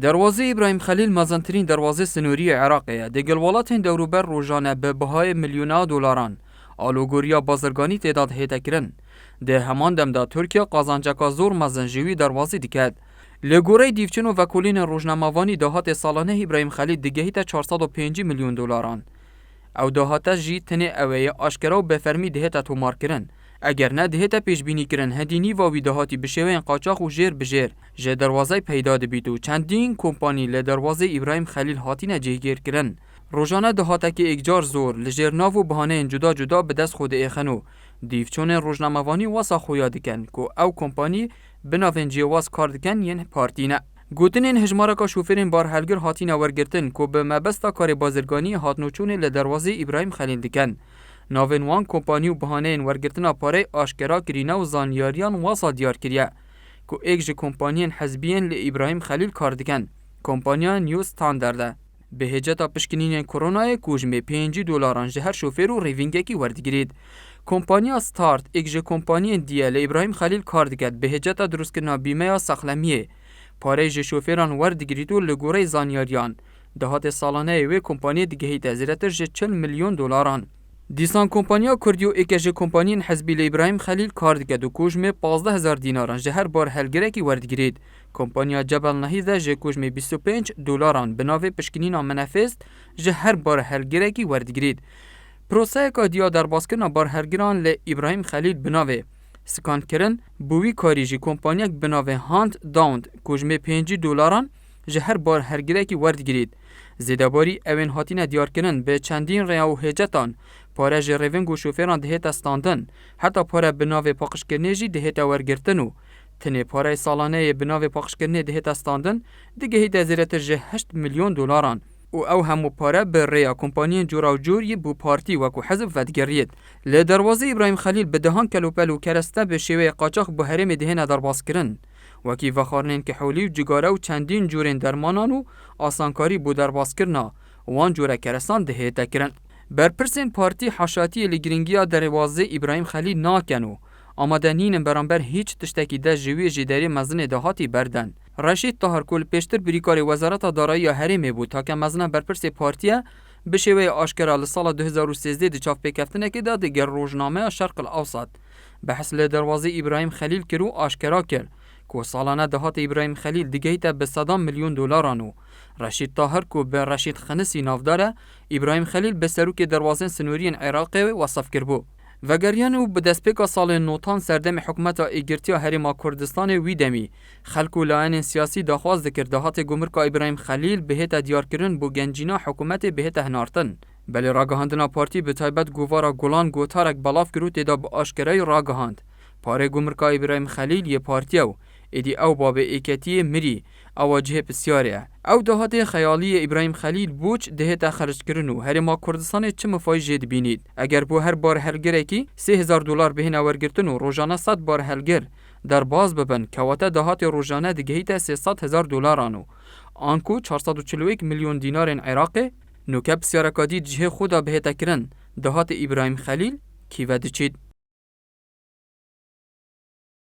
دروازه ابراهیم خلیل مزنترین دروازه سنوری عراقیه. دگل ولاتین دوروبر روزانه به بهای میلیونا دلاران آلوگوریا بازرگانی تعداد هیته کرن. ده همان دمدا ترکیه قازانجکا زور مزنجوی دروازه دیکد. لگوره دیفچن و وکولین روزنامه‌وانی دهات سالانه ابراهیم خلیل دیگهیت 405 میلیون دلاران. او دهات جی تنه اوه آشکرا و بفرمی دهتا تومار کرن. اگر نه دهتا پیش بینی کرن هدینی و ویدهاتی بشوین قاچاق و جیر بجیر جه دروازه پیدا دبید و چندین کمپانی لدروازه ابراهیم خلیل هاتین جهگیر کرن. روزانه دهاتا که اگجار زور لجرناو و بهانه جدا جدا به دست خود ایخنو دیفچون روزنامه‌وانی واسا خویا دکن که او کمپانی بناوین جیواز کار دکن ین پارتینه. گوتنین هجمارکا شوفرین بار هلگر هاتین ورگرتن که به مبستا کار بازرگانی هاتنوچون لدروازه ابراهیم خلیل دکن. ناوین وان کمپانی و بهانه این ورگرتنا پاره آشکرا کرینه و زانیاریان واسا دیار کریه که ایک جه کمپانیان حزبیان ل ابراهیم خلیل کار دکن. کمپانیا نیو استاندارده. به هجتا پشکنین کرونای کوجمه 5 دلاران جهر شوفر و ریوینگه کی وردگیرید. کمپانیا ستارت ایک جه کمپانی دیه ل ابراهیم خلیل کار دکد به هجتا دروست کرنا بیمه یا سخلمیه. پاره جه شوفران وردگیرید و لگوره زانیاریان. دهات سالانه و کمپانی دیگه تزیرتر جه 40 میلیون دلاران. دیسان کمپانیا کردیو ایکه کمپانین حزبی ل ابراهیم خلیل کار دکد و کوجمه 15000 دیناران جهر بار هلگره کی وردگیرید. کمپانیا جبل نهیده جه کوجمه 25 دلاران بناوه پشکنین منافست جهر بار هلگره کی وردگیرید. پروسه که دیا در باسکرنا بار هلگران ل ابراهیم خلیل بناوه سکان کرن بوی کاریجی کمپانیک بناوه هاند داوند کوجمه 5 دلاران جهر بار هلگره کی وردگیرید. زیداباری اوین هاتین دیار کرن به چندین ریا و هجتان پاره جریونگ و شوفران دهیت استاندن حتی پاره بناوه پاقشکرنه جی دهیت ورگرتنو تنه پاره سالانه بناوه پاقشکرنه دهیت استاندن دیگه هیت زیرتر جه 8 میلیون دلاران او همو پاره به ریا کمپانی جورا و جوری بو پارتی وکو حزب ودگریت لدروازه ابراهیم خلیل به دهان کلوپل و کرسته به شیوه قاچاق به حرم دهن درباس کرن وکی وخارنین که حولی و جگاره و چندین جورین درمانان و آسانکاری بو درباس کرنا وان جوره کرستان دهیت کرن. برپرسین پارتی حشاتی لگرینگیا دروازه ابراهیم خلیل ناکنو آماده نین برانبر هیچ تشتکی ده جوی جداری مزن دهاتی بردن. رشید طاهرکول پیشتر بریکار وزارت دارایی حریم بود تا که مزن برپرس پارتیه به شیوه آشکارا لسال 2013 دچاف پیکفتنه که داد گر روزنامه شرق الاوسط بحث لدروازه ابراهیم خلیل کرو آشکارا کرد که سالانه دهات ابراهیم خلیل دیگه تا به 100 میلیون دلارانو. رشید طاهر کو به رشید خنسی نافداره ابراهیم خلیل به سروک دروازه سنورین عراقی وصف کربو. وگریانو به دستپیکا سال نوتان سردم حکومت ایگرتیا هریما کردستان ویدمی خلکو لاین سیاسی دخواست کرد دهات گمرکا ابراهیم خلیل بهت دیار کرن بو گنجینا حکومت بهت هنارتن. بلی راگهاندنا پارتی به تایبت گوارا گولان گوتارک بلاف کرو تیدا با آشکرای راگهاند. پاره گمرکا ابراهیم خلیل یه پارتیو ایدی او باب ایکتی مری اواجه بسیاره او دهات خیالی ابراهیم خلیل بوچ دهتا خرج کرنو هریما کردستان چه مفایجه بینید اگر بو هر بار هلگره کی 3000 دلار بهین ورگرتنو روزانه 100 بار هلگر در باز ببن کواته دهات روزانه دیگهیت 300000 دلارانو آنکو 441 میلیون دینار عراقی نوکه بسیاره کادی جه خدا بهتا کرن دهات ابراهیم خلیل کی ودچید